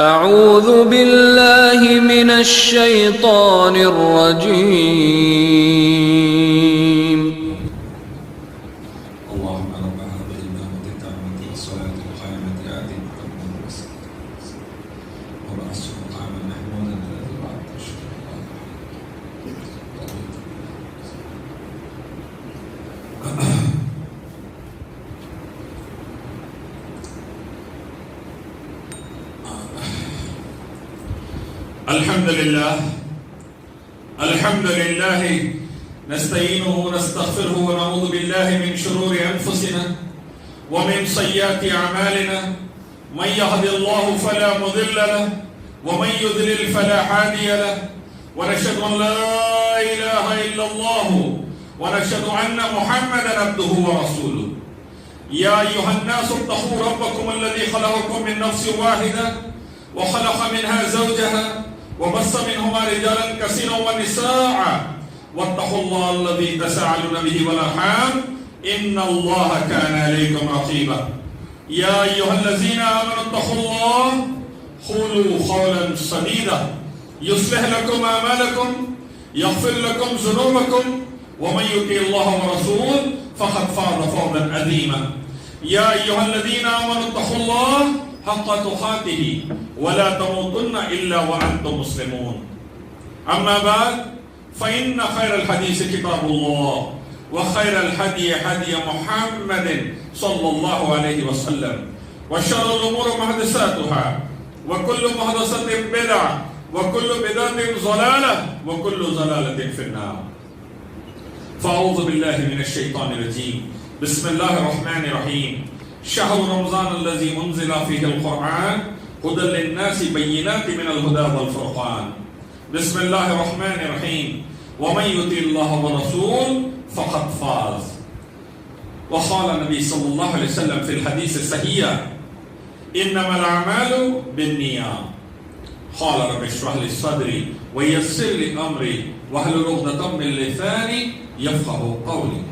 اعوذ باللہ من الشیطان الرجیم اللهم رب هذه الدعوة التامة والصلاة القائمة آت محمدا وبعثه مقاما محمودا الذي وعدته الحمد لله نستعينه ونستغفره ونعوذ بالله من شرور أنفسنا ومن سيئات أعمالنا من يهد الله فلا مضل له ومن يضلل فلا هادي له ونشهد أن لا إله إلا الله ونشهد أن محمدا عبده ورسوله يا أيها الناس اتقوا ربكم الذي خلقكم من نفس واحدة وخلق منها زوجها وبث منهما رجالا كثيرا ونساء واتقوا الله الذي تساءلون به والارحام ان الله كان عليكم رقيبا يا ايها الذين امنوا اتقوا الله قولوا قولا سديدا يصلح لكم اعمالكم يغفر لكم ذنوبكم ومن يطع الله ورسوله فقد فاز فوزا عظيما يا ايها الذين امنوا اتقوا الله حق تقاته ولا تموتن إلا وأنتم مسلمون أما بعد فإن خير الحديث كتاب الله وخير الهدي هدي محمد صلى الله عليه وسلم وشر الأمور محدثاتها وكل محدثة بدعة وكل بدعة ضلالة وكل ضلالة في النار فأعوذ بالله من الشيطان الرجيم بسم الله الرحمن الرحيم شهر رمضان الذي أنزل فيه القرآن هدى للناس بينات من الهدى والفرقان بسم الله الرحمن الرحيم ومن يطع الله ورسوله فقد فاز وقال النبي صلى الله عليه وسلم في الحديث الصحيح إنما الأعمال بالنيات قال رب اشرح لي صدري ويسر لي أمري واحلل عقدة من لساني يفقهوا قولي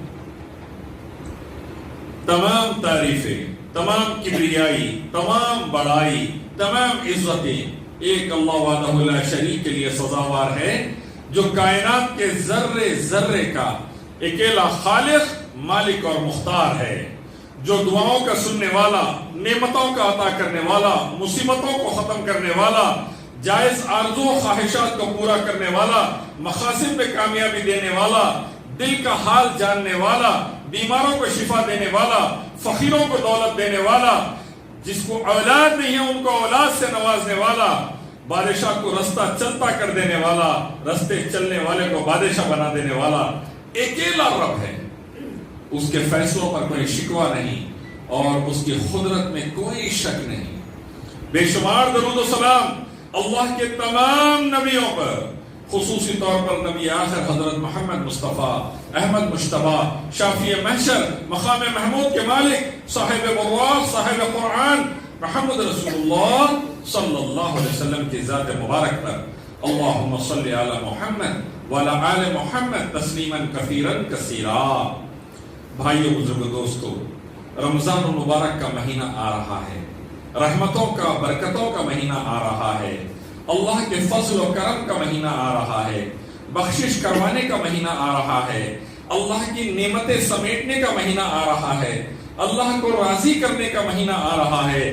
تمام تعریفیں، تمام کبریائی، تمام بڑائی، تمام عزتیں ایک اللہ وحدہ لا شریک کے لیے سزاوار ہے جو کائنات کے ذرے ذرے کا اکیلا خالق، مالک اور مختار ہے، جو دعاؤں کا سننے والا، نعمتوں کا عطا کرنے والا، مصیبتوں کو ختم کرنے والا، جائز آرزو و خواہشات کو پورا کرنے والا، مقاصد میں کامیابی دینے والا، دل کا حال جاننے والا، بیماروں کو شفا دینے والا، فقیروں کو دولت دینے والا، جس کو اولاد نہیں ہے ان کو اولاد سے نوازنے والا، بادشاہ کو رستہ چلتا کر دینے والا، رستے چلنے والے کو بادشاہ بنا دینے والا اکیلا رب ہے۔ اس کے فیصلوں پر کوئی شکوہ نہیں اور اس کی قدرت میں کوئی شک نہیں۔ بے شمار درود و سلام اللہ کے تمام نبیوں پر، خصوصی طور پر نبی آخر حضرت محمد مصطفیٰ احمد مجتبیٰ شافی محشر مقام محمود کے مالک صاحب براق صاحب قرآن محمد رسول اللہ صلی اللہ علیہ وسلم کی ذات مبارک پر اللہم صلی علی محمد وعلی آل محمد تسلیما کثیرا کثیرا۔ بھائیو بزرگ دوستو، رمضان المبارک کا مہینہ آ رہا ہے، رحمتوں کا برکتوں کا مہینہ آ رہا ہے، اللہ کے فضل و کرم کا مہینہ آ رہا ہے، بخشش کروانے کا مہینہ آ رہا ہے، اللہ کی نعمتیں سمیٹنے کا مہینہ آ رہا ہے، اللہ کو راضی کرنے کا مہینہ آ رہا ہے،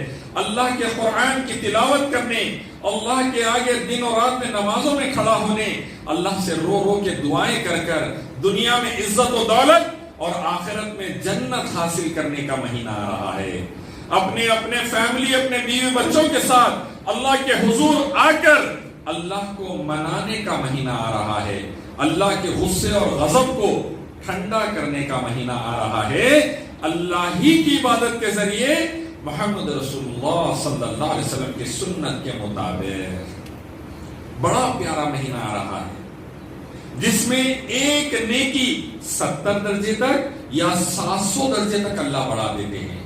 اللہ کے قرآن کی تلاوت کرنے، اللہ کے آگے دن و رات میں نمازوں میں کھڑا ہونے، اللہ سے رو رو کے دعائیں کر کر دنیا میں عزت و دولت اور آخرت میں جنت حاصل کرنے کا مہینہ آ رہا ہے۔ اپنے فیملی، اپنے بیوی بچوں کے ساتھ اللہ کے حضور آ کر اللہ کو منانے کا مہینہ آ رہا ہے، اللہ کے غصے اور غضب کو ٹھنڈا کرنے کا مہینہ آ رہا ہے، اللہ ہی کی عبادت کے ذریعے محمد رسول اللہ صلی اللہ علیہ وسلم کی سنت کے مطابق بڑا پیارا مہینہ آ رہا ہے جس میں ایک نیکی 70 درجے تک یا 700 درجے تک اللہ بڑھا دیتے ہیں۔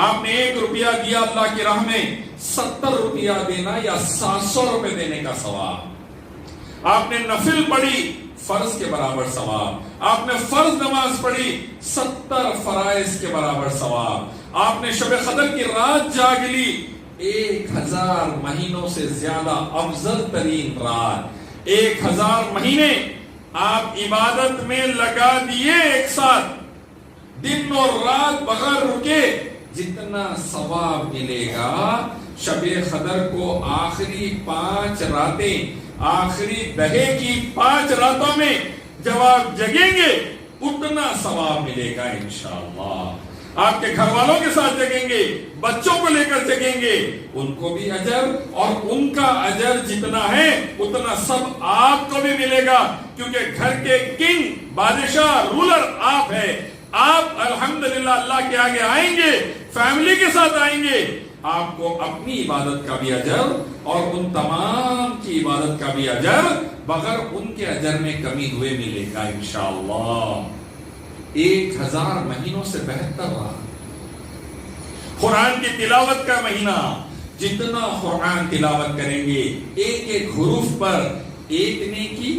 آپ نے 1 روپیہ دیا اللہ کی راہ میں، 70 روپیہ دینا یا 700 روپے دینے کا ثواب۔ آپ نے نفل پڑھی، فرض کے برابر ثواب۔ آپ نے فرض نماز پڑھی، 70 فرائض کے برابر ثواب۔ آپ نے شب قدر کی رات جاگ لی، 1000 مہینوں سے زیادہ افضل ترین رات، 1000 مہینے آپ عبادت میں لگا دیے ایک ساتھ، دن اور رات بغیر رکے، جتنا ثواب ملے گا شب قدر کو آخری 5 راتیں، آخری دہے کی 5 راتوں میں جب آپ جگیں گے اتنا ثواب ملے گا انشاءاللہ۔ آپ کے گھر والوں کے ساتھ جگیں گے، بچوں کو لے کر جگیں گے، ان کو بھی اجر، اور ان کا اجر جتنا ہے اتنا سب آپ کو بھی ملے گا، کیونکہ گھر کے کنگ، بادشاہ، رولر آپ ہیں۔ آپ الحمدللہ اللہ کے آگے آئیں گے، فیملی کے ساتھ آئیں گے، آپ کو اپنی عبادت کا بھی اجر اور ان تمام کی عبادت کا بھی اجر بغیر ان کے اجر میں کمی ہوئے ملے گا انشاءاللہ۔ 1000 مہینوں سے بہتر رہا قرآن کی تلاوت کا مہینہ، جتنا قرآن تلاوت کریں گے ایک ایک حروف پر 1 نیکی،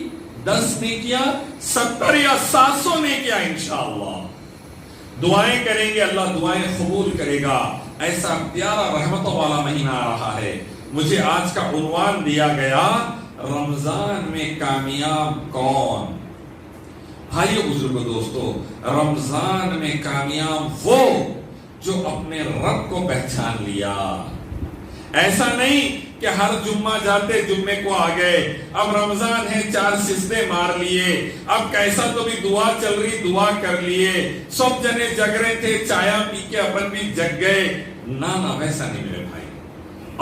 10 نیکیاں، 70 یا 700 نیکیاں انشاءاللہ۔ دعائیں کریں گے، اللہ دعائیں قبول کرے گا۔ ایسا پیارا رحمتوں والا مہینہ آ رہا ہے۔ مجھے آج کا عنوان دیا گیا، رمضان میں کامیاب کون؟ بھائیو بزرگو دوستو، رمضان میں کامیاب وہ جو اپنے رب کو پہچان لیا۔ ایسا نہیں کہ ہر جمعہ جاتے جمعے کو آ گئے، اب رمضان ہے 4 سجدے مار لیے، اب کیسا تو بھی دعا چل رہی دعا کر لیے، سب جنے جگ رہے تھے چایا پی کے اپن بھی جگ گئے۔ نہ ویسا نہیں میرے بھائی۔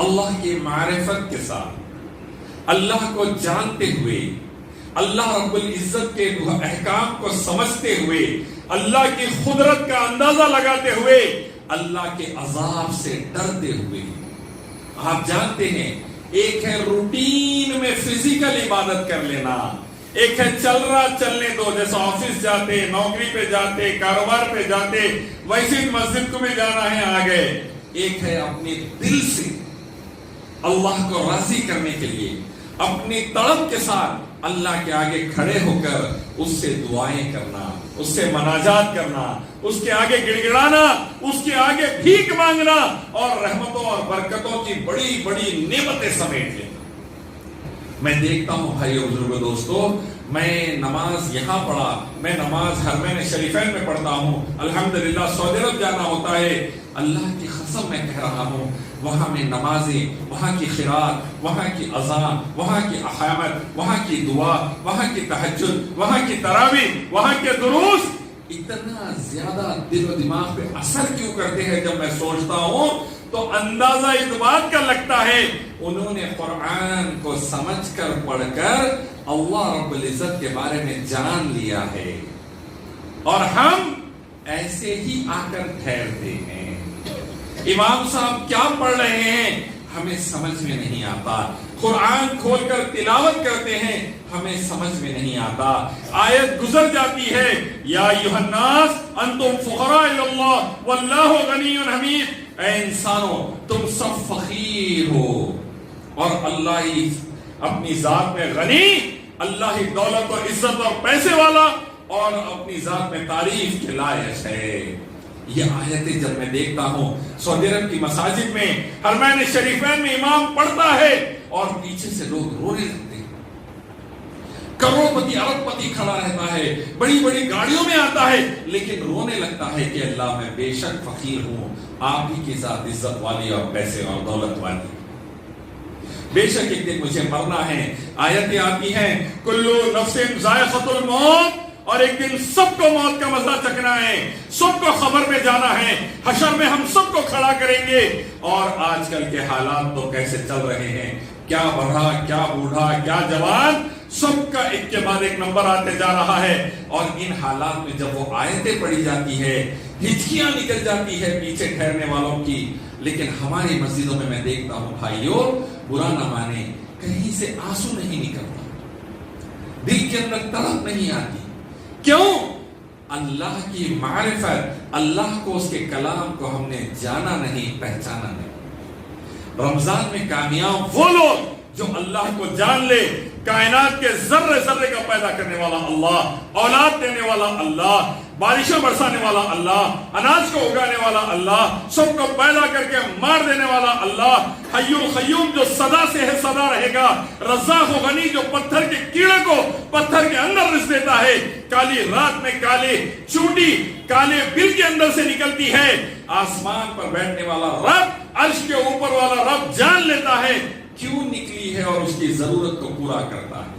اللہ کی معرفت کے ساتھ، اللہ کو جانتے ہوئے، اللہ رب العزت کے احکام کو سمجھتے ہوئے، اللہ کی قدرت کا اندازہ لگاتے ہوئے، اللہ کے عذاب سے ڈرتے ہوئے۔ آپ جانتے ہیں ایک ہے روٹین میں فزیکل عبادت کر لینا، ایک ہے چل رہا چلنے دو، جیسا آفس جاتے، نوکری پہ جاتے، کاروبار پہ جاتے، ویسے مسجد کو بھی جانا ہے آ گئے۔ ایک ہے اپنے دل سے اللہ کو راضی کرنے کے لیے اپنی طلب کے ساتھ اللہ کے آگے کھڑے ہو کر اس سے دعائیں کرنا، اس سے مناجات کرنا، اس کے آگے گڑ گڑانا، اس کے آگے بھیک مانگنا، اور رحمتوں اور برکتوں کی بڑی بڑی نعمتیں سمیٹ لینا۔ میں دیکھتا ہوں بھائیو بزرگو دوستو، میں نماز یہاں پڑھا، میں نماز حرمین شریفین میں پڑھتا ہوں، الحمدللہ سعودی عرب جانا ہوتا ہے، اللہ کی قسم میں کہہ رہا ہوں، وہاں میں نمازیں، وہاں کی قرات، وہاں کی اذان، وہاں کی اقامت، وہاں کی دعا، وہاں کی تہجد، وہاں کی تراویح، وہاں کے دروس اتنا زیادہ دل و دماغ پہ اثر کیوں کرتے ہیں؟ جب میں سوچتا ہوں تو اندازہ اس بات کا لگتا ہے انہوں نے قرآن کو سمجھ کر پڑھ کر اللہ رب العزت کے بارے میں جان لیا ہے، اور ہم ایسے ہی آ کر ٹھہرتے ہیں۔ امام صاحب کیا پڑھ رہے ہیں ہمیں سمجھ میں نہیں آتا، قرآن کھول کر تلاوت کرتے ہیں ہمیں سمجھ میں نہیں آتا، آیت گزر جاتی ہے، یا ایھا الناس انتم فقراء الی اللہ واللہ غنی حمید، اے انسانوں تم سب فقیر ہو اور اللہ ہی اپنی ذات میں غنی، اللہ ہی دولت و عزت اور پیسے والا اور اپنی ذات میں تعریف کے لائق ہے۔ یہ آیتیں جب میں دیکھتا ہوں سعودی عرب کی مساجد میں حرمین شریفین میں امام پڑھتا ہے اور پیچھے سے لوگ رونے لگتے ہیں، کروڑ پتی ارب پتی کھڑا رہتا ہے، بڑی بڑی گاڑیوں میں آتا ہے، لیکن رونے لگتا ہے کہ اللہ میں بے شک فقیر ہوں، آپ ہی کی ذات عزت والی اور پیسے اور دولت والی، بے شک ایک دن مجھے مرنا ہے۔ آیتیں آتی ہیں کلو نفس ذائقۃ الموت، اور ایک دن سب کو موت کا مزہ چکھنا ہے، سب کو خبر میں جانا ہے، حشر میں ہم سب کو کھڑا کریں گے۔ اور آج کل کے حالات تو کیسے چل رہے ہیں، کیا بڑھا کیا بوڑھا کیا جوان، سب کا ایک کے بعد ایک نمبر آتے جا رہا ہے، اور ان حالات میں جب وہ آیتیں پڑھی جاتی ہے ہچکیاں نکل جاتی ہے پیچھے ٹھہرنے والوں کی۔ لیکن ہماری مسجدوں میں دیکھتا ہوں بھائیو، برا نہ مانے، کہیں سے آنسو نہیں نکلتا، دل کے اندر تڑپ نہیں آتی، کیوں؟ اللہ کی معرفت، اللہ کو اس کے کلام کو ہم نے جانا نہیں، پہچانا نہیں۔ رمضان میں کامیاب وہ لوگ جو اللہ کو جان لے، کائنات کے ذرے ذرے کا پیدا کرنے والا اللہ، اولاد دینے والا اللہ، بارشیں برسانے والا اللہ، اناج کو اگانے والا اللہ، سب کو پیدا کر کے مار دینے والا اللہ، حی القیوم جو سدا سے ہے سدا رہے گا، رزاق و غنی جو پتھر کے کیڑے کو پتھر کے اندر رس دیتا ہے، کالی رات میں کالے چونٹی کالے بل کے اندر سے نکلتی ہے، آسمان پر بیٹھنے والا رب، عرش کے اوپر والا رب جان لیتا ہے کیوں نکلی ہے اور اس کی ضرورت کو پورا کرتا ہے۔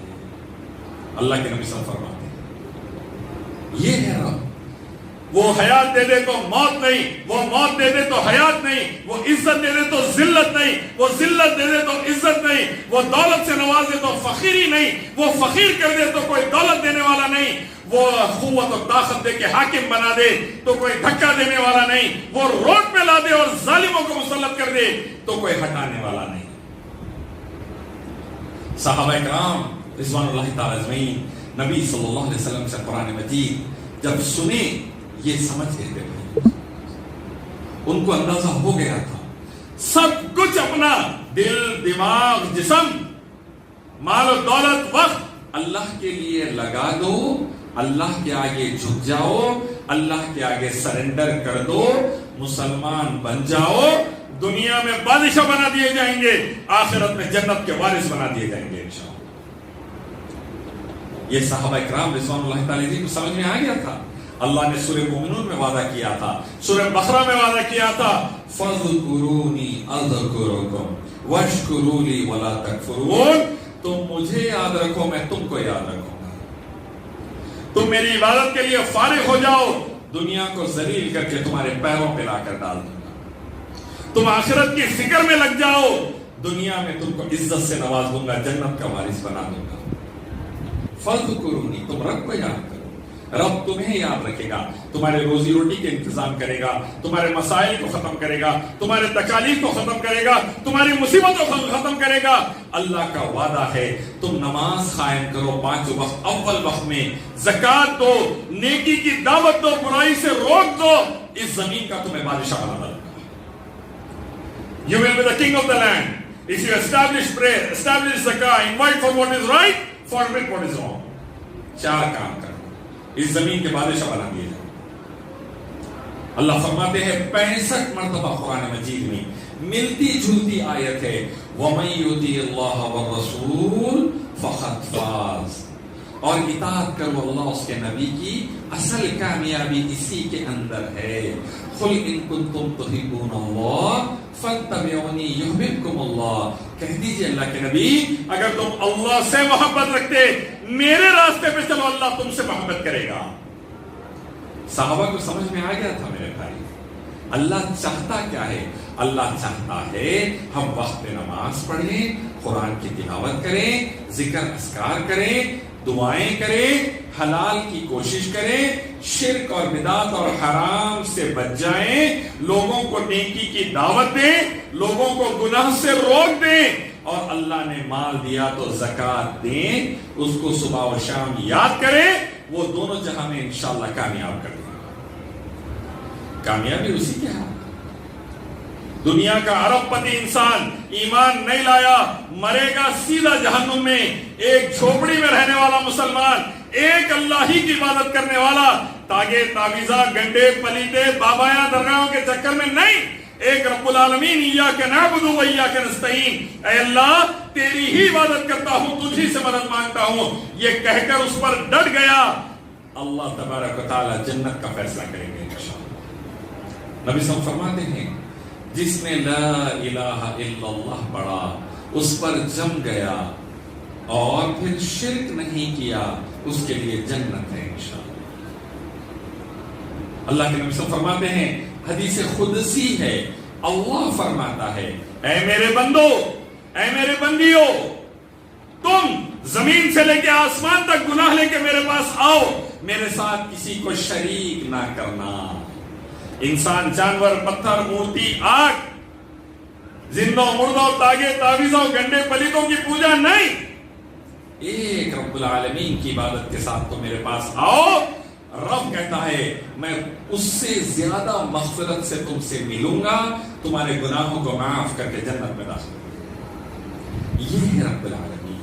اللہ کے نبی صلی اللہ علیہ وسلم فرماتے ہیں یہ ہے رب، وہ حیات دے دے تو موت نہیں، وہ موت دے دے تو حیات نہیں، وہ عزت دے دے تو ذلت نہیں، وہ ذلت دے دے تو عزت نہیں، وہ دولت سے نواز دے تو فقیری نہیں، وہ فقیر کر دے تو کوئی دولت دینے والا نہیں، وہ قوت و طاقت دے کے حاکم بنا دے تو کوئی دھکا دینے والا نہیں، وہ روڈ پہ لا دے اور ظالموں کو مسلط کر دے تو کوئی ہٹانے والا نہیں۔ صحابہ کرام رضوان اللہ تعالی اجمعین نبی صلی اللہ علیہ وسلم سے قرآن مجید جب سنے یہ سمجھ گئے تھے، ان کو اندازہ ہو گیا تھا سب کچھ اپنا دل دماغ جسم مال و دولت وقت اللہ کے لیے لگا دو، اللہ کے آگے جھک جاؤ، اللہ کے آگے سرنڈر کر دو، مسلمان بن جاؤ، دنیا میں بادشاہ بنا دیے جائیں گے، آخرت میں جنت کے وارث بنا دیے جائیں گے انشاءاللہ۔ یہ صحابہ کرام رضوان اللہ تعالی علیہ کو سمجھ میں آ گیا تھا۔ اللہ نے سورہ مومنون میں وعدہ کیا تھا، سورہ بقرہ میں وعدہ کیا تھا، فَاذْكُرُونِي أَذْكُرُكُمْ وَاشْكُرُوا لِي وَلَا تَكْفُرُونَ، تم مجھے یاد رکھو میں تم کو یاد رکھوں گا، تم میری عبادت کے لیے فارغ ہو جاؤ، دنیا کو ذلیل کر کے تمہارے پیروں پہ لا کر ڈال دوں گا، تم آخرت کی فکر میں لگ جاؤ، دنیا میں تم کو عزت سے نواز دوں گا، جنت کا وارث بنا دوں گا۔ فَاذْكُرُونِي، تم رب کو یاد کرو، رب تمہیں یاد رکھے گا، تمہارے روزی روٹی کے انتظام کرے گا، تمہارے مسائل کو ختم کرے گا، تمہارے تکالیف کو ختم کرے گا، تمہاری مصیبتوں کو ختم کرے گا۔ اللہ کا وعدہ ہے تم نماز قائم کرو 5 وقت اول وقت میں، زکات دو، نیکی کی دعوت دو، برائی سے روک دو، اس زمین کا تمہیں بادشاہ بنا دوں گا۔ You will be the king of the land if you establish prayer, establish zakah, invite for what is right, forbid what is wrong۔ 4 کام کرو، اس زمین کے بادشاہ بنا دیے جائیں۔ اللہ فرماتے ہیں 65 مرتبہ قرآن مجید میں ملتی جلتی آیت ہے، وَمَن يُطِعِ اللَّهَ وَالرَّسُولَ فَقَدْ فَازَ، اور اطاعت کرو اللہ اس کے نبی کی، اصل کامیابی اسی کے اندر ہے۔ قُلْ إِن كُنتُمْ تُحِبُّونَ اللَّهَ فَاتَّبِعُونِي يُحْبِبْكُمُ اللَّهُ، کہہ دیجئے اللہ کے نبی اگر تم اللہ سے محبت رکھتے میرے راستے پہ چلو، اللہ تم سے محبت کرے گا۔ صحابہ کو سمجھ میں آ گیا تھا میرے بھائی، اللہ چاہتا کیا ہے؟ اللہ چاہتا ہے ہم وقت پہ نماز پڑھیں، قرآن کی تلاوت کریں، ذکر اذکار کریں، دعائیں کریں، حلال کی کوشش کریں، شرک اور بدعت اور حرام سے بچ جائیں، لوگوں کو نیکی کی دعوت دیں، لوگوں کو گناہ سے روک دیں، اور اللہ نے مال دیا تو زکات دیں، اس کو صبح و شام یاد کریں، وہ دونوں جہاں میں انشاءاللہ کامیاب کر دیں۔ کامیابی اسی کے ہاتھ۔ دنیا کا ارب پتی انسان ایمان نہیں لایا، مرے گا سیدھا جہنم میں۔ ایک جھوپڑی میں رہنے والا مسلمان، ایک اللہ ہی کی عبادت کرنے والا، تاگے تعویذہ گنڈے پلیتے بابایاں درگاہوں کے چکر میں نہیں، ایک رب العالمین ایاک نعبد و ایاک نستعین، اے اللہ تیری ہی عبادت کرتا ہوں، تجھی سے مدد مانگتا ہوں، یہ کہہ کر اس پر ڈٹ گیا، اللہ تبارک و تعالی جنت کا فیصلہ کریں گے انشاءاللہ۔ نبی صلی اللہ علیہ وسلم فرماتے ہیں جس نے لا الہ الا اللہ پڑھا اس پر جم گیا اور پھر شرک نہیں کیا، اس کے لیے جنت ہے انشاءاللہ۔ اللہ کے نبی صلی اللہ علیہ وسلم فرماتے ہیں، حدیث قدسی ہے، اللہ فرماتا ہے اے میرے بندو، اے میرے بندیو، تم زمین سے لے کے آسمان تک گناہ لے کے میرے پاس آؤ، میرے ساتھ کسی کو شریک نہ کرنا۔ انسان، جانور، پتھر، مورتی، آگ، زندوں مردوں، تاگے تعویذوں گنڈے پلیتوں کی پوجا نہیں، ایک رب العالمین کی عبادت کے ساتھ تو میرے پاس آؤ۔ رب کہتا ہے میں اس سے زیادہ مغفرت سے تم سے ملوں گا، تمہارے گناہوں کو معاف کر کے جنت میں داخل کروں گا۔ یہ ہے رب العالمین۔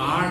8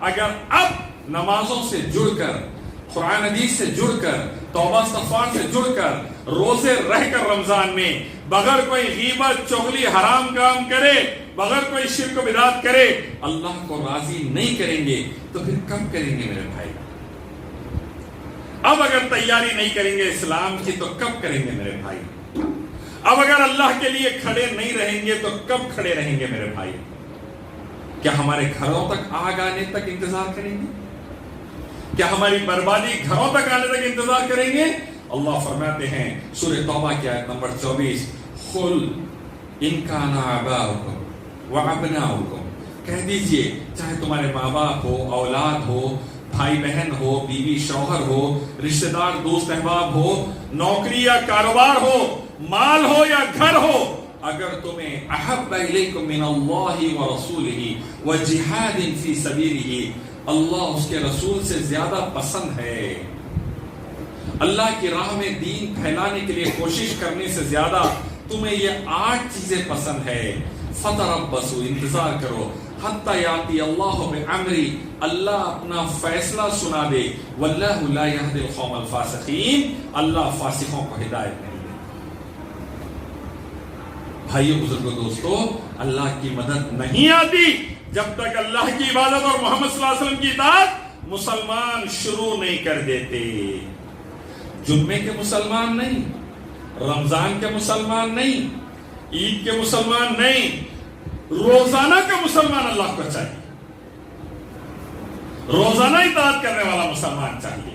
اگر اب نمازوں سے جڑ کر، قرآن حدیث سے جڑ کر، توبہ استغفار سے جڑ کر، روزے رہ کر رمضان میں بغیر کوئی غیبت چغلی حرام کام کرے، بغیر کوئی شرک و بدعت کرے، اللہ کو راضی نہیں کریں گے تو پھر کب کریں گے میرے بھائی؟ اب اگر تیاری نہیں کریں گے اسلام کی تو کب کریں گے میرے بھائی؟ اب اگر اللہ کے لیے کھڑے نہیں رہیں گے تو کب کھڑے رہیں گے میرے بھائی؟ کیا ہمارے گھروں تک آگ آنے تک انتظار کریں گے؟ کیا ہماری بربادی گھروں تک آنے تک انتظار کریں گے؟ اللہ فرماتے ہیں سورہ توبہ کی آیت نمبر 24، قل ان کان آباؤکم وابناؤکم، کہہ دیجئے چاہے تمہارے ماں باپ ہو، اولاد ہو، بھائی بہن ہو، بیوی شوہر ہو، رشتہ دار دوست احباب ہو، نوکری یا کاروبار ہو، مال ہو یا گھر ہو، اگر تمہیں احب الیکم من اللہ ورسولہ وجہاد فی سبیلہ، اللہ اس کے رسول سے زیادہ پسند ہے، اللہ کی راہ میں دین پھیلانے کے لیے کوشش کرنے سے زیادہ تمہیں یہ 8 چیزیں پسند ہے، فتربصوا، انتظار کرو، حتی یاتی اللہ بامری، اللہ اپنا فیصلہ سنا دے، واللہ لا یہدی القوم الفاسقین، اللہ فاسقوں کو ہدایت نہیں دے۔ بھائیو بزرگو دوستو، اللہ کی مدد نہیں آتی جب تک اللہ کی عبادت اور محمد صلی اللہ علیہ وسلم کی اطاعت مسلمان شروع نہیں کر دیتے۔ جمعے کے مسلمان نہیں، رمضان کے مسلمان نہیں، عید کے مسلمان نہیں، روزانہ کا مسلمان اللہ کو چاہیے، روزانہ اطاعت کرنے والا مسلمان چاہیے۔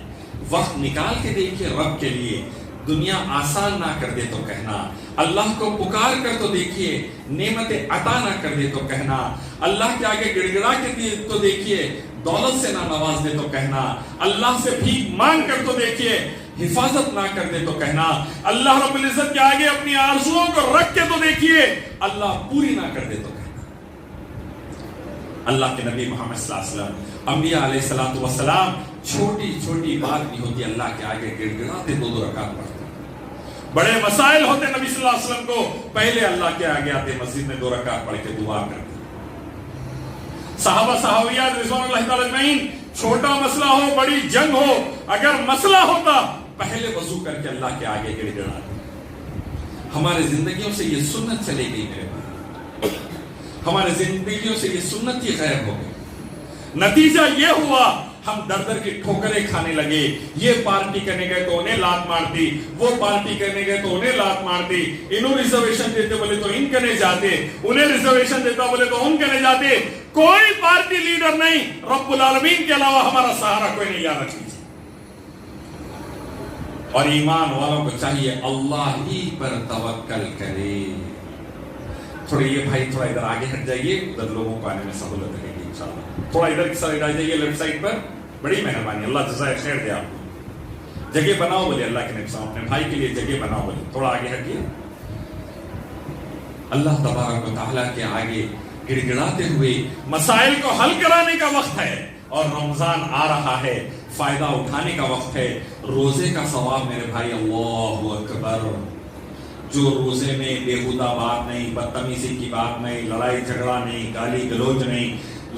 وقت نکال کے دیکھیے رب کے لیے، دنیا آسان نہ کر دے تو کہنا، اللہ کو پکار کر تو دیکھیے، نعمتیں عطا نہ کر دے تو کہنا، اللہ کے آگے گڑ گڑا کے تو دیکھیے، دولت سے نہ نواز دے تو کہنا، اللہ سے بھیک مانگ کر تو دیکھیے، حفاظت نہ کر دے تو کہنا، اللہ رب العزت کے آگے اپنی آرزوؤں کو رکھ کے تو دیکھیے، اللہ پوری نہ کر دے تو کہنا۔ اللہ کے نبی محمد صلی اللہ علیہ وسلم، انبیاء علیہ السلام، چھوٹی چھوٹی بات بھی ہوتی اللہ کے آگے گڑ گڑاتے 2 رکعت پڑھتے، بڑے مسائل ہوتے نبی صلی اللہ علیہ وسلم کو پہلے اللہ کے آگے آتے مسجد میں 2 رکعت پڑھ کے دعا کرتے۔ صحابہ صحابیات رضوان اللہ تعالی اجمعین، چھوٹا مسئلہ ہو، بڑی جنگ ہو، اگر مسئلہ ہوتا پہلے وضو کر کے اللہ کے آگے گڑ گڑاتے۔ ہمارے زندگیوں سے یہ سنت چلے گئی میرے بھائی، ہمارے زندگیوں سے یہ سنت ہی غائب ہو گئی۔ نتیجہ یہ ہوا ہم در در کی ٹھوکریں کھانے لگے، یہ پارٹی کرنے گئے تو انہیں لات مار دی، وہ پارٹی کرنے گئے تو انہیں لات مار دی، انہوں ریزرویشن دیتے بولے تو ان کنے جاتے، انہیں ریزرویشن دیتا بولے تو ان کنے جاتے۔ کوئی پارٹی لیڈر نہیں، رب العالمین کے علاوہ ہمارا سہارا کوئی نہیں، یاد رکھیے۔ اور ایمان والوں کو چاہیے اللہ ہی پر توکل کرے۔ تھوڑے یہ بھائی تھوڑا ادھر آگے ہٹ جائیے، ادھر لوگوں کو آنے میں سہولت رہے گی انشاءاللہ۔ تھوڑا ادھر کی سائیڈ آ جائیے، لیفٹ سائیڈ پر، بڑی مہربانی، اللہ جزائے خیر دے آپ کو۔ جگہ بناؤ بولے اللہ کے نبی صلی اللہ علیہ وسلم، اپنے بھائی کے لیے جگہ بناؤ بولے، تھوڑا آگے ہٹیے۔ اللہ تبارک و تعالیٰ کے آگے گڑ گڑاتے ہوئے مسائل کو حل کرانے کا وقت ہے، اور رمضان آ رہا ہے، فائدہ اٹھانے کا وقت ہے۔ روزے کا ثواب میرے بھائی، اللہ اکبر، جو روزے میں بےہودہ بات نہیں، بدتمیزی کی بات نہیں، لڑائی جھگڑا نہیں، گالی گلوچ نہیں،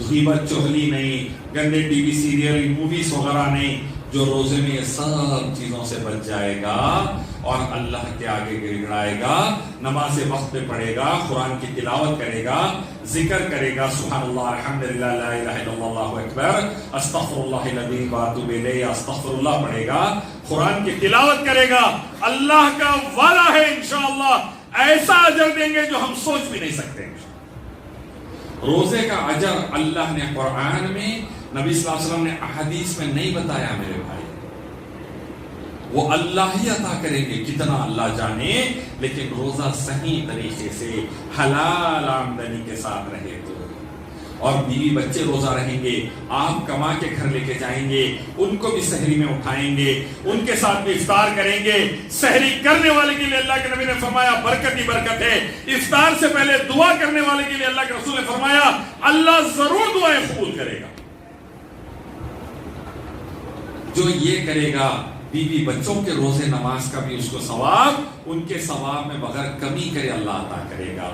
غیبت چغلی نہیں، گندے ٹی وی سیریل موویز وغیرہ نہیں، جو روزے میں یہ سب چیزوں سے بچ جائے گا اور اللہ کے آگے گڑ گڑائے گا، نماز وقت پہ پڑھے گا، قرآن کی تلاوت کرے گا، ذکر کرے گا، سبحان اللہ، الحمدللہ، لا الہ الا اللہ، اللہ اکبر، استغفر اللہ العظیم واتوب الیہ، استغفر اللہ پڑھے گا، قرآن کی تلاوت کرے گا، اللہ کا وعدہ ہے انشاءاللہ ایسا اجر دیں گے جو ہم سوچ بھی نہیں سکتے۔ روزے کا اجر اللہ نے قرآن میں، نبی صلی اللہ علیہ وسلم نے احادیث میں نہیں بتایا میرے بھائی، وہ اللہ ہی عطا کریں گے، کتنا اللہ جانے، لیکن روزہ صحیح طریقے سے حلال آمدنی کے ساتھ رہے تو۔ اور بیوی بچے روزہ رہیں گے، آپ کما کے گھر لے کے جائیں گے، ان کو بھی سحری میں اٹھائیں گے، ان کے ساتھ بھی افطار کریں گے۔ سحری کرنے والے کے لیے اللہ کے نبی نے فرمایا برکت ہی برکت ہے، افطار سے پہلے دعا کرنے والے کے لیے اللہ کے رسول نے فرمایا اللہ ضرور دعائیں قبول کرے گا۔ جو یہ کرے گا، بیوی بچوں کے روزے نماز کا بھی اس کو ثواب، ان کے ثواب میں بغیر کمی کرے اللہ عطا کرے گا۔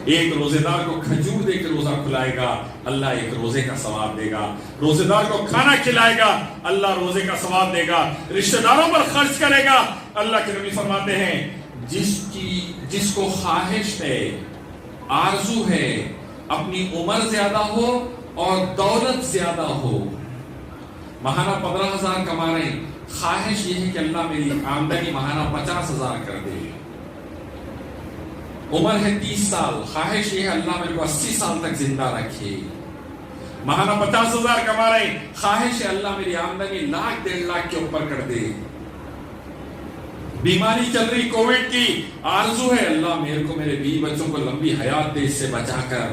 ایک روزے دار کو کھجور دے کے روزہ کھلائے گا، اللہ ایک روزے کا ثواب دے گا۔ روزے دار کو کھانا کھلائے گا، اللہ روزے کا ثواب دے گا۔ رشتہ داروں پر خرچ کرے گا، اللہ کے نبی فرماتے ہیں جس کو خواہش ہے، آرزو ہے، اپنی عمر زیادہ ہو اور دولت زیادہ ہو، ماہانہ 15,000 کما رہے ہیں، خواہش یہ ہے کہ اللہ میری آمدنی ماہانہ 50,000 کر دے، عمر ہے 30 سال، خواہش یہ ہے اللہ میرے کو 80 سال تک زندہ رکھے، ماہانہ 50,000 کما رہے ہیں، خواہش ہے اللہ میری آمدنی 1,00,000 1.5 لاکھ کے اوپر کر دے، بیماری چل رہی کووڈ کی، آرزو ہے اللہ میرے کو میرے بیوی بچوں کو لمبی حیات دے اس سے بچا کر،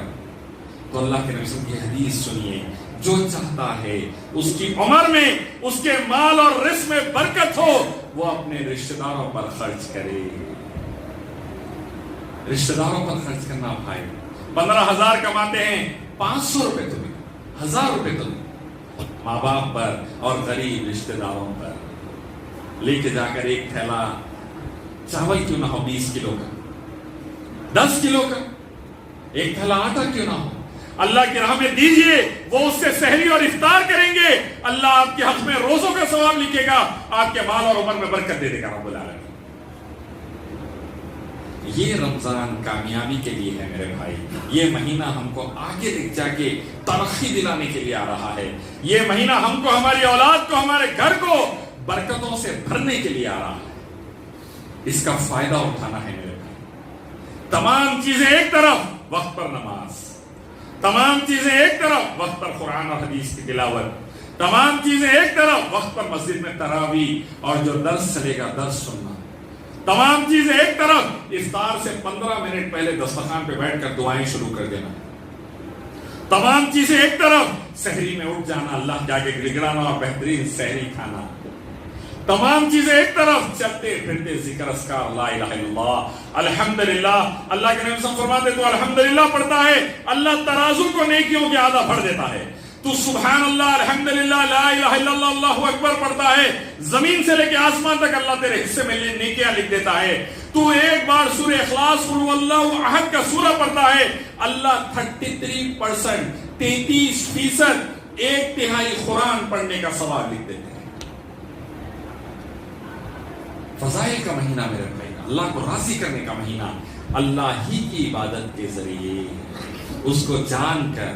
تو اللہ کے نبی صلی اللہ علیہ وسلم کی حدیث سنیے، جو چاہتا ہے اس کی عمر میں، اس کے مال اور رزق میں برکت ہو، وہ اپنے رشتہ داروں پر خرچ کرے۔ رشتہ داروں پر خرچ کرنا بھائی، 15,000 کماتے ہیں، 500 روپے تو بھی، 1,000 روپے تو بھی ماں باپ پر اور غریب رشتہ داروں پر لے کے جا کر ایک تھیلا چاول کیوں نہ ہو 20 کلو کا، 10 کلو کا، ایک تھیلا آٹا کیوں نہ ہو، اللہ کی راہ میں دیجئے، وہ اس سے سحری اور افطار کریں گے، اللہ آپ کے حق میں روزوں کا ثواب لکھے گا، آپ کے مال اور عمر میں برکت دے دے گا رب العالمین۔ یہ رمضان کامیابی کے لیے ہے میرے بھائی، یہ مہینہ ہم کو آگے لے جا کے ترقی دلانے کے لیے آ رہا ہے، یہ مہینہ ہم کو، ہماری اولاد کو، ہمارے گھر کو برکتوں سے بھرنے کے لیے آ رہا ہے، اس کا فائدہ اٹھانا ہے میرے بھائی۔ تمام چیزیں ایک طرف، وقت پر نماز، تمام چیزیں ایک طرف، وقت پر قرآن اور حدیث کی تلاوت، تمام چیزیں ایک طرف، وقت پر مسجد میں تراویح اور جو درس چلے گا درس سننا، تمام چیزیں ایک طرف، افطار سے 15 منٹ پہلے دسترخوان پہ بیٹھ کر دعائیں شروع کر دینا، تمام چیزیں ایک طرف، سحری میں اٹھ جانا، اللہ کے آگے گڑگڑانا اور بہترین سحری کھانا، تمام چیزیں ایک طرف، چلتے پھرتے ذکر اذکار لا الہ الا اللہ الحمدللہ، اللہ کے نبی صلی اللہ علیہ وسلم فرماتے تو الحمدللہ پڑھتا ہے، اللہ ترازو کو نیکیوں کے آدھا بھر دیتا ہے، تو سبحان اللہ الحمدللہ لا الہ الا اللہ اللہ اکبر پڑھتا ہے، زمین سے لے کے آسمان تک اللہ تیرے حصے میں نیکیاں لکھ دیتا ہے، تو ایک بار سورہ اخلاص قل واللہ احد کا سورہ پڑھتا ہے، اللہ 33%، 33%، 1/3 قرآن پڑھنے کا ثواب لکھ دیتے ہیں۔ فضائل کا مہینہ میرے بھائی، اللہ کو راضی کرنے کا مہینہ، اللہ ہی کی عبادت کے ذریعے اس کو جان کر،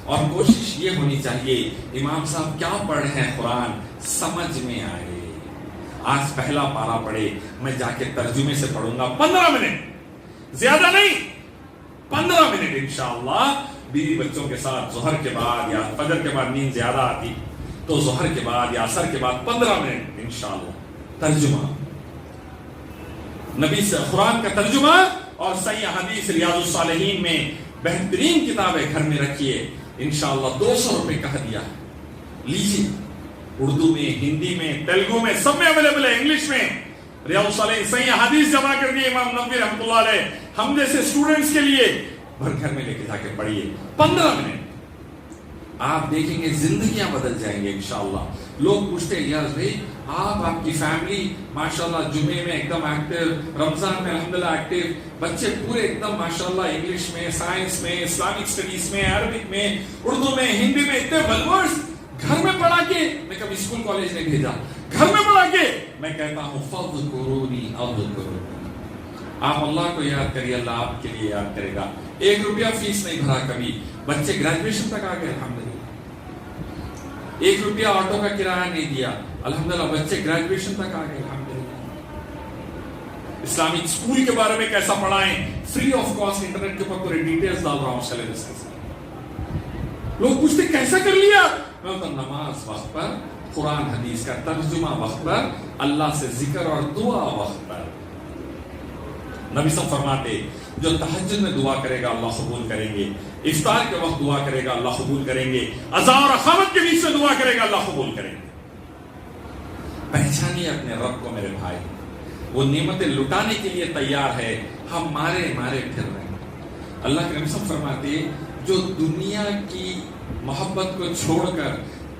اور کوشش یہ ہونی چاہیے امام صاحب کیا پڑھ رہے ہیں قرآن سمجھ میں آئے، آج پہلا پارہ پڑھے، میں جا کے ترجمے سے پڑھوں گا 15 منٹ، زیادہ نہیں، 15 منٹ انشاءاللہ، بیوی بچوں کے ساتھ ظہر کے بعد یا فجر کے بعد نیند زیادہ آتی تو ظہر کے بعد یا عصر کے بعد 15 منٹ انشاءاللہ ترجمہ، نبی سے قرآن کا ترجمہ، اور صحیح حدیث ریاض الصالحین میں بہترین کتابیں گھر میں رکھیے، انشاءاللہ 200 روپے کا ہدیہ لیجیے، اردو میں، ہندی میں، تیلگو میں، سب میں اویلیبل ہے، انگلش میں، ریاض الصالحین صحیح حدیث جمع کر دیے امام نووی رحمۃ اللہ علیہ، ہم جیسے اسٹوڈنٹس کے لیے گھر میں لے کے جا کے پڑھیے 15 منٹ، آپ دیکھیں گے زندگیاں بدل جائیں گے انشاءاللہ۔ لوگ پوچھتے ہیں یار بھائی آپ کی فیملی ماشاءاللہ جمعے میں ایک دم ایکٹیو، رمضان میں الحمدللہ ایکٹیو، بچے پورے ایک دم ماشاءاللہ انگلش میں، سائنس میں، اسلامک اسٹڈیز میں، عربک میں، اردو میں، ہندی میں، اتنے ولورس گھر میں پڑھا کے، میں کبھی اسکول کالج نہیں بھیجا، گھر میں پڑھا کے میں کہتا ہوں فَاذْكُرُونِي أَذْكُرْكُمْ، آپ اللہ کو یاد کریے، اللہ آپ کے لیے یاد کرے گا۔ 1 روپیہ فیس نہیں بھرا کبھی، بچے گریجویشن تک آ گئے الحمدللہ، 1 روپیہ آٹو کا کرایہ نہیں دیا الحمدللہ، بچے گریجویشن تک آ گئے الحمدللہ۔ اسلامک اسکول کے بارے میں کیسا پڑھائیں، فری آف کاسٹ انٹرنیٹ کے اوپر پورے ڈیٹیلز ڈال رہا ہوں سلیبس کے ساتھ۔ لوگ پوچھتے کیسا کر لیا، میں بولتا نماز وقت پر، قرآن حدیث کا ترجمہ وقت پر، اللہ سے ذکر اور دعا وقت پر۔ نبی صلی اللہ علیہ وسلم فرماتے جو تہجد میں دعا کرے گا اللہ قبول کریں گے، افطار کے وقت دعا کرے گا اللہ قبول کریں گے، عزاء اور اقامت کے بیچ میں دعا کرے گا اللہ قبول کریں گے۔ پہچانیے اپنے رب کو میرے بھائی، وہ نعمتیں لٹانے کے لیے تیار ہے، ہم مارے مارے پھر رہے ہیں۔ اللہ کے نبی فرماتے جو دنیا کی محبت کو چھوڑ کر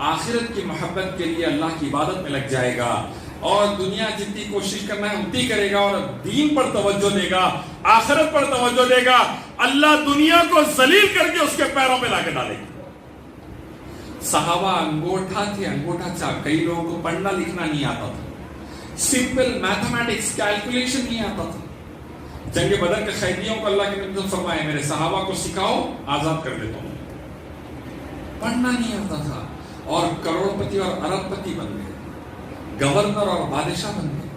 آخرت کی محبت کے لیے اللہ کی عبادت میں لگ جائے گا، اور دنیا جتنی کوشش کرنا ہے اتنی کرے گا اور دین پر توجہ دے گا، آخرت پر توجہ دے گا، اللہ دنیا کو ذلیل کر کے اس کے پیروں پہ لا کے ڈالے گا۔ صحابہ انگوٹھا تھے، انگوٹھا چاک، کئی لوگوں کو پڑھنا لکھنا نہیں آتا تھا، سمپل میتھمیٹکس کیلکولیشن نہیں آتا تھا۔ جنگ بدر کے قیدیوں کو اللہ کے نبی نے فرمایا میرے صحابہ کو سکھاؤ، آزاد کر دیتا ہوں۔ پڑھنا نہیں آتا تھا اور کروڑ پتی اور ارب پتی بن گئے، گورنر اور بادشاہ بن گئے۔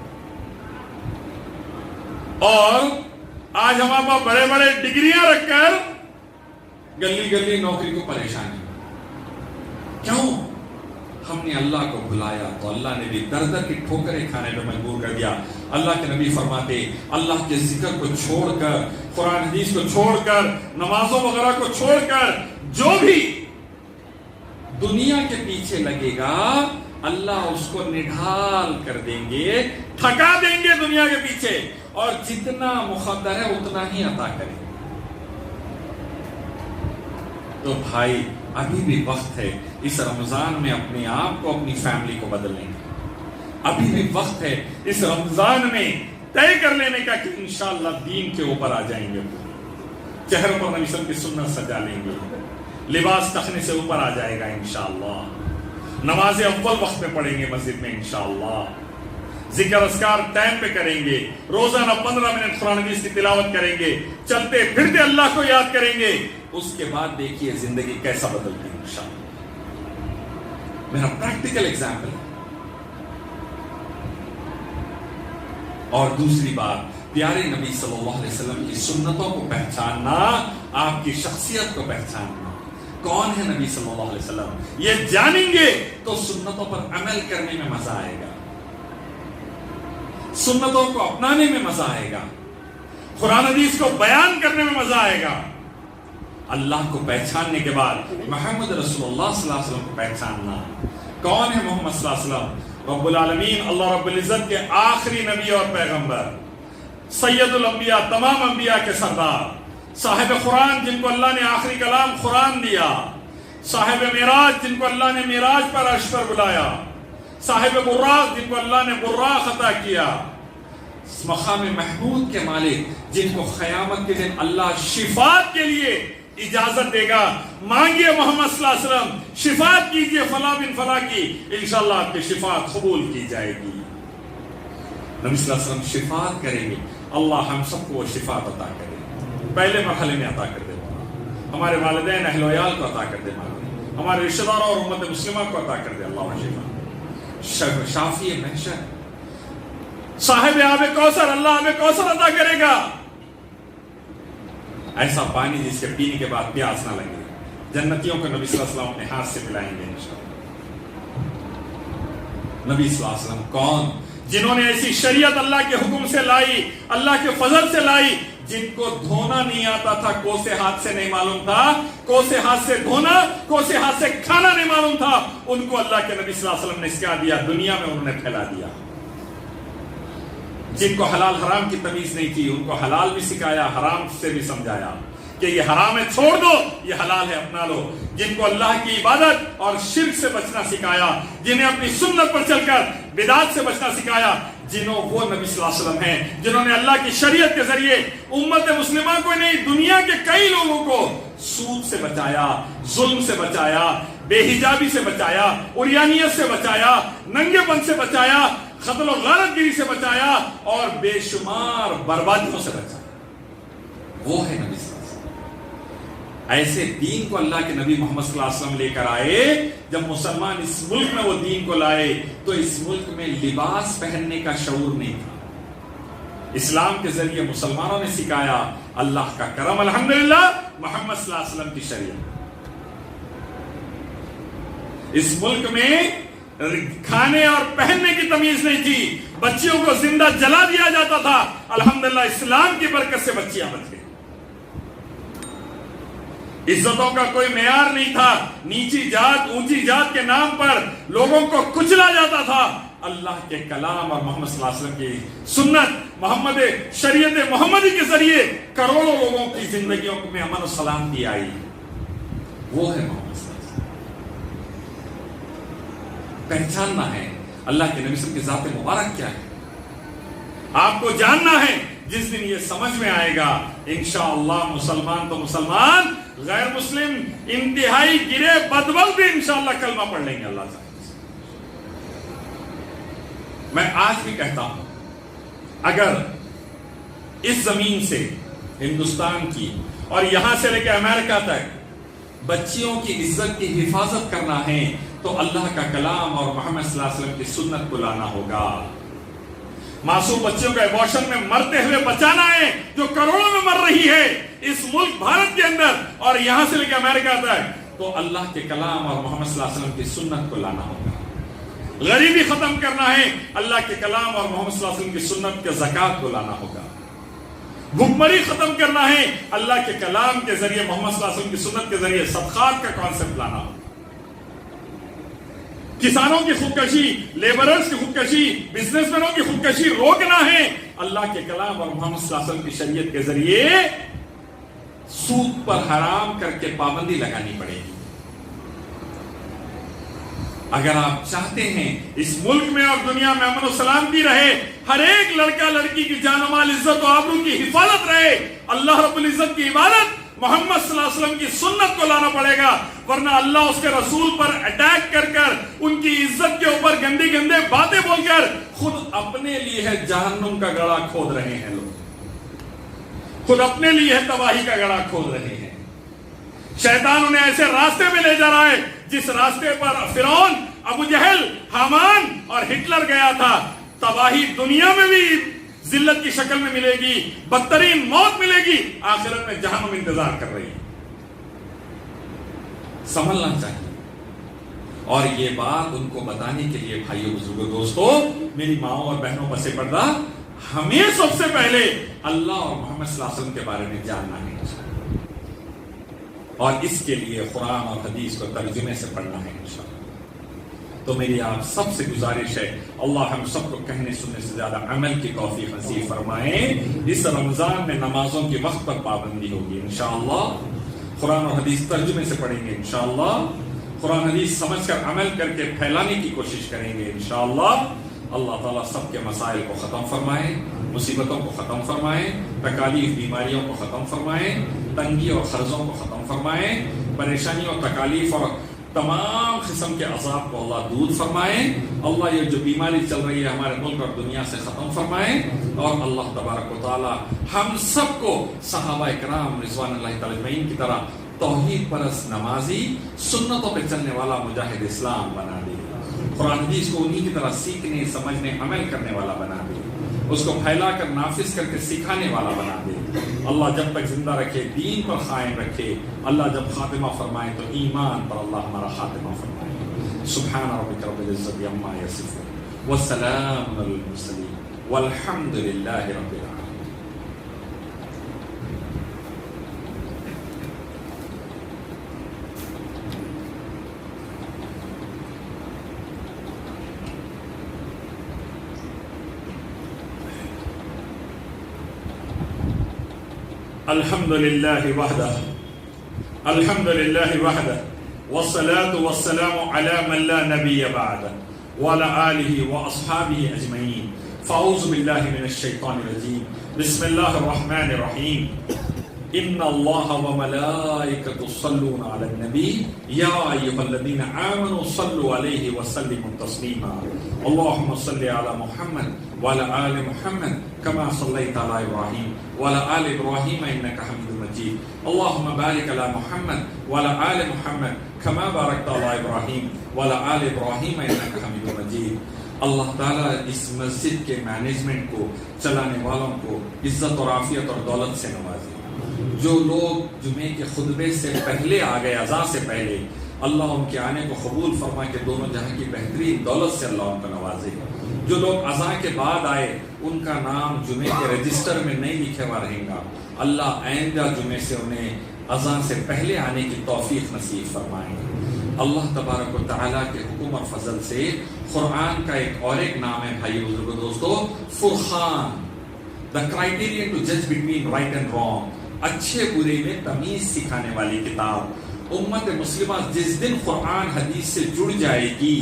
اور آج ہمارے پاس بڑے بڑے ڈگریاں رکھ کر گلی گلی نوکری کو پریشانی۔ کیوں؟ ہم نے اللہ کو بھلایا تو اللہ نے بھی در در کی ٹھوکریں کھانے پہ مجبور کر دیا۔ اللہ کے نبی فرماتے اللہ کے ذکر کو چھوڑ کر، قرآن حدیث کو چھوڑ کر، نمازوں وغیرہ کو چھوڑ کر جو بھی دنیا کے پیچھے لگے گا اللہ اس کو نڈھال کر دیں گے، تھکا دیں گے دنیا کے پیچھے، اور جتنا مقدر ہے اتنا ہی عطا کریں گے۔ تو بھائی ابھی بھی وقت ہے اس رمضان میں اپنے آپ کو، اپنی فیملی کو بدلنے کا۔ ابھی بھی وقت ہے اس رمضان میں طے کر لینے کا کہ انشاءاللہ دین کے اوپر آ جائیں گے، چہروں پر نبی صلی اللہ علیہ وسلم کی سنت سجا لیں گے، لباس تخنے سے اوپر آ جائے گا انشاءاللہ، نماز اول وقت میں پڑھیں گے مسجد میں انشاءاللہ، ذکر اذکار ٹائم پہ کریں گے، روزانہ 15 منٹ قرآن حدیث کی تلاوت کریں گے، چلتے پھرتے اللہ کو یاد کریں گے۔ اس کے بعد دیکھیے زندگی کیسا بدلتی ہے انشاءاللہ۔ میرا پریکٹیکل ایگزامپل ہے۔ اور دوسری بات، پیارے نبی صلی اللہ علیہ وسلم کی سنتوں کو پہچاننا، آپ کی شخصیت کو پہچاننا، کون ہے نبی صلی اللہ علیہ وسلم، یہ جانیں گے تو سنتوں پر عمل کرنے میں مزہ آئے گا، سنتوں کو اپنانے میں مزہ آئے گا، قرآن حدیث کو بیان کرنے میں مزہ آئے گا۔ اللہ کو پہچاننے کے بعد محمد رسول اللہ صلی اللہ علیہ وسلم کو پہچاننا، کون ہے محمد صلی اللہ علیہ وسلم؟ رب العالمین اللہ رب العزت کے آخری نبی اور پیغمبر، سید الانبیاء، تمام انبیاء کے سردار، صاحب قرآن جن کو اللہ نے آخری کلام قرآن دیا، صاحب معراج جن کو اللہ نے معراج پر عرش پر بلایا، صاحب براق جن کو اللہ نے براق عطا کیا، مقام محمود کے مالک جن کو قیامت کے دن اللہ شفاعت کے لیے اجازت دے گا، مانگیے محمد صلی اللہ علیہ وسلم شفاعت کیجئے فلاں بن فلاں کی، انشاءاللہ آپ کی شفاعت قبول کی جائے گی۔ نبی صلی اللہ علیہ وسلم شفاعت کریں گے، اللہ ہم سب کو وہ شفاعت عطا کرے، پہلے مرحلے میں عطا کر دے، ہمارے والدین اہل و عیال کو عطا کر دے، ہمارے رشتہ داروں اور امت مسلمہ کو عطا کر دے اللہ شفاعت۔ شافی محشر، صاحب آب کوثر، اللہ آب کوثر عطا کرے گا، ایسا پانی جس کے پینے کے بعد پیاس نہ لگے، جنتیوں کو نبی صلی اللہ علیہ وسلم اپنے ہاتھ سے پلائیں گے انشاءاللہ۔ نبی صلی اللہ علیہ وسلم کون؟ جنہوں نے ایسی شریعت اللہ کے حکم سے لائی، اللہ کے فضل سے لائی، جن کو دھونا نہیں آتا تھا، کوسے ہاتھ سے نہیں معلوم تھا، کوسے ہاتھ سے دھونا، کوسے ہاتھ سے کھانا نہیں معلوم تھا، ان کو اللہ کے نبی صلی اللہ علیہ وسلم نے سکھا دیا، دنیا میں انہوں نے پھیلا دیا۔ جن کو حلال حرام کی تمیز نہیں تھی ان کو حلال بھی سکھایا، حرام سے بھی سمجھایا کہ یہ حرام ہے چھوڑ دو، یہ حلال ہے اپنا لو۔ جن کو اللہ کی عبادت اور شرک سے بچنا سکھایا، جنہیں اپنی سنت پر چل کر بدعت سے بچنا سکھایا، جنہوں وہ نبی صلی اللہ علیہ وسلم ہیں جنہوں نے اللہ کی شریعت کے ذریعے امت مسلمہ کو نہیں، دنیا کے کئی لوگوں کو سود سے بچایا، ظلم سے بچایا، بے حجابی سے بچایا، عریانیت سے بچایا، ننگے پن سے بچایا، قتل و غارت گیری سے بچایا، اور بے شمار بربادیوں سے بچایا۔ وہ ہے نبی صلی اللہ علیہ وسلم۔ ایسے دین کو اللہ کے نبی محمد صلی اللہ علیہ وسلم لے کر آئے، جب مسلمان اس ملک میں وہ دین کو لائے تو اس ملک میں لباس پہننے کا شعور نہیں تھا۔ اسلام کے ذریعے مسلمانوں نے سکھایا، اللہ کا کرم الحمدللہ محمد صلی اللہ علیہ وسلم کی شریعت۔ اس ملک میں کھانے اور پہننے کی تمیز نہیں تھی، بچیوں کو زندہ جلا دیا جاتا تھا، الحمدللہ اسلام کی برکت سے بچیاں بچ گئی۔ عزتوں کا کوئی معیار نہیں تھا، نیچی ذات اونچی ذات کے نام پر لوگوں کو کچلا جاتا تھا۔ اللہ کے کلام اور محمد صلی اللہ علیہ وسلم کی سنت، محمد شریعت محمدی کے ذریعے کروڑوں لوگوں کی زندگیوں میں امن و سلامتی آئی۔ وہ ہے محمد صلی اللہ علیہ وسلم۔ پہچاننا ہے، اللہ کے نبی صلی اللہ علیہ وسلم کی ذات مبارک کیا ہے، آپ کو جاننا ہے۔ جس دن یہ سمجھ میں آئے گا انشاءاللہ مسلمان تو مسلمان، غیر مسلم انتہائی گرے بدبخت بھی انشاءاللہ کلمہ پڑھ لیں گے اللہ تعالیٰ۔ میں آج بھی کہتا ہوں اگر اس زمین سے ہندوستان کی اور یہاں سے لے کے امریکہ تک بچیوں کی عزت کی حفاظت کرنا ہے تو اللہ کا کلام اور محمد صلی اللہ علیہ وسلم کی سنت کو لانا ہوگا۔ معصوم بچیوں کو ایبارشن میں مرتے ہوئے بچانا ہے جو کروڑوں میں مر رہی ہے اس ملک بھارت کے اندر اور یہاں سے لے کے امریکہ تک، تو اللہ کے کلام اور محمد صلی اللہ علیہ وسلم کی سنت کو لانا ہوگا۔ غریبی ختم کرنا ہے، اللہ کے کلام اور محمد صلی اللہ علیہ وسلم کی سنت کے زکوٰۃ کو لانا ہوگا۔ بھوکمری ختم کرنا ہے، اللہ کے کلام کے ذریعے محمد صلی اللہ علیہ وسلم کی سنت کے ذریعے صدقات کا کانسیپٹ لانا ہوگا۔ کسانوں کی خودکشی، لیبررز کی خودکشی، بزنس مینوں کی خودکشی روکنا ہے، اللہ کے کلام اور محمد صلی اللہ علیہ وسلم کی شریعت کے ذریعے سود پر حرام کر کے پابندی لگانی پڑے گی۔ اگر آپ چاہتے ہیں اس ملک میں اور دنیا میں امن و سلامتی رہے، ہر ایک لڑکا لڑکی کی جان و مال، عزت و آبرو کی حفاظت رہے، اللہ رب العزت کی عبادت محمد صلی اللہ علیہ وسلم کی سنت کو لانا پڑے گا، ورنہ اللہ اس کے رسول پر اٹیک کر کر ان کی عزت کے اوپر گندی گندے باتیں بول کر خود اپنے لیے ہے جہنم کا گڑھا کھود رہے ہیں لوگ، خود اپنے لیے ہے تباہی کا گڑھا کھود رہے ہیں۔ شیطان انہیں ایسے راستے میں لے جا رہا ہے جس راستے پر فرعون، ابو جہل، حامان اور ہٹلر گیا تھا۔ تباہی دنیا میں بھی ذلت کی شکل میں ملے گی، بدترین موت ملے گی، آخرت میں جہنم انتظار کر رہی ہے۔ سنبھلنا چاہیے، اور یہ بات ان کو بتانے کے لیے بھائیوں بزرگوں دوستوں، میری ماؤں اور بہنوں پس پردہ، ہمیں سب سے پہلے اللہ اور محمد صلی اللہ علیہ وسلم کے بارے میں جاننا ہے، اور اس کے لیے قرآن اور حدیث کو ترجمے سے پڑھنا ہے انشاءاللہ۔ تو میری آپ سب سے گزارش ہے اللہ ہم سب کو کہنے سننے سے زیادہ عمل کی توفیق نصیب فرمائیں۔ اس رمضان میں نمازوں کے وقت پر پابندی ہوگی انشاءاللہ، قرآن اور حدیث ترجمے سے پڑھیں گے انشاءاللہ، قرآن حدیث سمجھ کر عمل کر کے پھیلانے کی کوشش کریں گے انشاءاللہ۔ اللہ تعالیٰ سب کے مسائل کو ختم فرمائے، مصیبتوں کو ختم فرمائے، تکالیف بیماریوں کو ختم فرمائے، تنگی اور قرضوں کو ختم فرمائے، پریشانیوں اور تکالیف اور تمام قسم کے عذاب کو اللہ دور فرمائے۔ اللہ یہ جو بیماری چل رہی ہے ہمارے ملک اور دنیا سے ختم فرمائے، اور اللہ تبارک و تعالی ہم سب کو صحابہ کرام رضوان اللہ تعالی اجمعین کی طرح توحید پرست نمازی، سنتوں پہ چلنے والا مجاہد اسلام بنا دے، قرآن حدیث کو انہی کی طرح سیکھنے، سمجھنے، عمل کرنے والا بنا دے، اس کو پھیلا کر نافذ کر کے سکھانے والا بنا دے۔ اللہ جب تک زندہ رکھے دین پر قائم رکھے، اللہ جب خاتمہ فرمائے تو ایمان پر اللہ ہمارا خاتمہ فرمائے۔ سبحان ربک رب العزت عما یصفون والسلام علی المرسلین والحمد للہ رب العالمین۔ الحمد لله وحده الحمد لله وحده والصلاة والسلام على من لا نبي بعده وعلى آله وأصحابه أجمعين فأعوذ بالله من الشيطان الرجيم بسم الله الرحمن الرحيم إن الله وملائكته يصلون على النبي يا أيها الذين آمنوا صلوا عليه وسلموا تسليما اللهم صل على محمد وعلى آل محمد كما صليت على إبراهيم وعلى آل إبراهيم إنك حميد مجيد اللهم بارك على محمد وعلى آل محمد كما باركت على إبراهيم وعلى آل إبراهيم إنك حميد مجيد۔ اللہ تعالیٰ اس مسجد کے مینجمنٹ کو، چلانے والوں کو عزت اور عافیت اور دولت سے نوازے۔ جو لوگ جمعے کے خطبے سے پہلے آ گئے، اذان سے پہلے، اللہ ان کے آنے کو قبول فرما کے دونوں جہاں کی بہترین دولت سے اللہ ان کو نوازے۔ جو لوگ اذان کے بعد آئے ان کا نام جمعے کے رجسٹر میں نہیں لکھے ہوا رہے گا، اللہ آئندہ جمعے سے انہیں اذان سے پہلے آنے کی توفیق نصیب فرمائیں۔ اللہ تبارک و تعالیٰ کے حکم اور فضل سے قرآن کا ایک نام ہے بھائی بزرگوں دوستو، فرقان، the criterion to judge between right and wrong، اچھے برے میں تمیز سکھانے والی کتاب۔ امت مسلمہ جس دن قرآن حدیث سے جڑ جائے گی،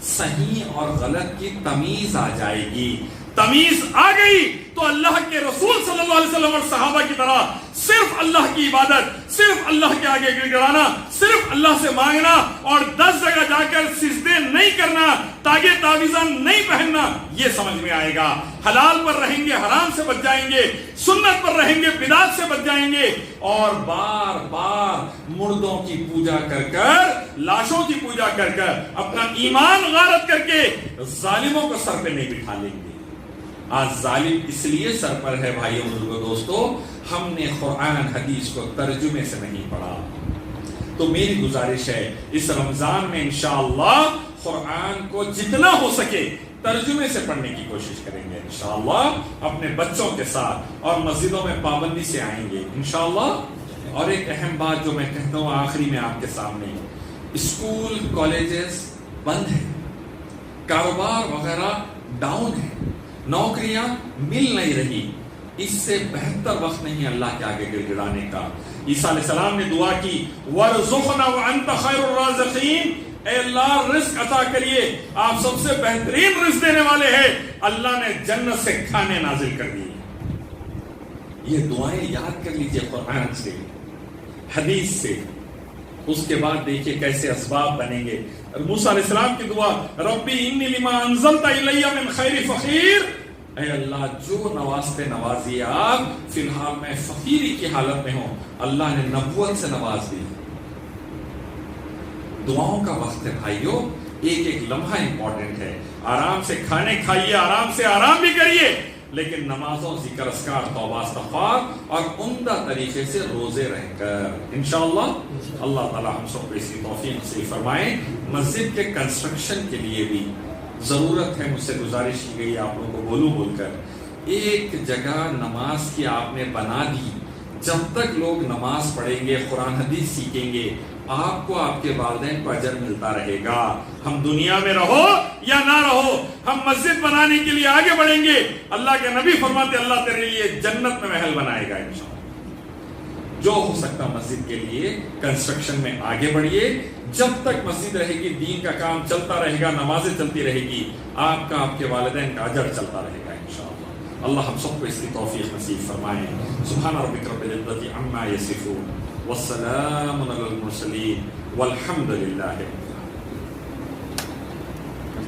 صحیح اور غلط کی تمیز آ جائے گی. تمیز آ گئی تو اللہ کے رسول صلی اللہ علیہ وسلم اور صحابہ کی طرح صرف اللہ کی عبادت, صرف اللہ کے آگے گر گڑانا, صرف اللہ سے مانگنا اور 10 جگہ جا کر سجدے نہیں کرنا, تاگے تعویذاں نہیں پہننا, یہ سمجھ میں آئے گا. حلال پر رہیں گے, حرام سے بچ جائیں گے, سنت پر رہیں گے, بدعت سے بچ جائیں گے, اور بار بار مردوں کی پوجا کر کر, لاشوں کی پوجا کر کر, اپنا ایمان غارت کر کے ظالموں کو سر پہ نہیں بٹھا لیں گے. آج ظالم اس لیے سر پر ہے بھائیوں بزرگوں دوستو, ہم نے قرآن حدیث کو ترجمے سے نہیں پڑھا. تو میری گزارش ہے اس رمضان میں انشاءاللہ قرآن کو جتنا ہو سکے ترجمے سے پڑھنے کی کوشش کریں گے انشاءاللہ, اپنے بچوں کے ساتھ, اور مسجدوں میں پابندی سے آئیں گے انشاءاللہ. اور ایک اہم بات جو میں کہتا ہوں آخری میں آپ کے سامنے, اسکول کالجز بند ہیں, کاروبار وغیرہ ڈاؤن ہے, نوکریاں مل نہیں رہی. اس سے بہتر وقت نہیں اللہ کے آگے گر گڑانے کا. عیسیٰ علیہ السلام نے دعا کی, وَارْزُقْنَا وَأَنْتَ خَيْرُ الرَّازِقِينَ, اے اللہ رزق عطا کریے, آپ سب سے بہترین رزق دینے والے ہیں. اللہ نے جنت سے کھانے نازل کر دیے. یہ دعائیں یاد کر لیجئے قرآن سے, حدیث سے. اس کے بعد دیکھیے کیسے اسباب بنیں گے. موسیٰ علیہ السلام کی دعا, ربی انی لما انزلت الی من خیر فقیر, اے اللہ جو نوازتے نوازیے آپ, فی الحال میں فقیری کی حالت میں ہوں. اللہ نے نبوت سے نواز دی. دعاؤں کا وقت ہے بھائیو, ایک ایک لمحہ امپورٹنٹ ہے. آرام سے کھانے کھائیے, آرام سے آرام بھی کریے, لیکن نمازوں, ذکر اذکار, توبہ استغفار اور عمدہ طریقے سے روزے رہ کر انشاءاللہ. اللہ تعالی ہم سب کو اس کی توفیق نصیب فرمائے. مسجد کے کنسٹرکشن کے لیے بھی ضرورت ہے, مجھ سے گزارش کی گئی آپ لوگوں کو بول کر, ایک جگہ نماز کی آپ نے بنا دی. جب تک لوگ نماز پڑھیں گے, قرآن حدیث سیکھیں گے, آپ کو آپ کے والدین کو اجر ملتا رہے گا. ہم دنیا میں رہو یا نہ رہو, ہم مسجد بنانے کے لیے آگے بڑھیں گے. اللہ کے نبی فرماتے اللہ تیرے لیے جنت میں محل بنائے گا انشاءاللہ. جو ہو سکتا مسجد کے لیے کنسٹرکشن میں آگے بڑھیے. جب تک مسجد رہے گی, دین کا کام چلتا رہے گا, نمازیں چلتی رہے گی, آپ کا, آپ کے والدین کا اجر چلتا رہے گا انشاءاللہ. اللہ ہم سب کو اس کی توفیق نصیب فرمائے. سبحان ربک رب العزۃ عما یصفون والسلام علی المرسلین والحمد للہ رب العالمین.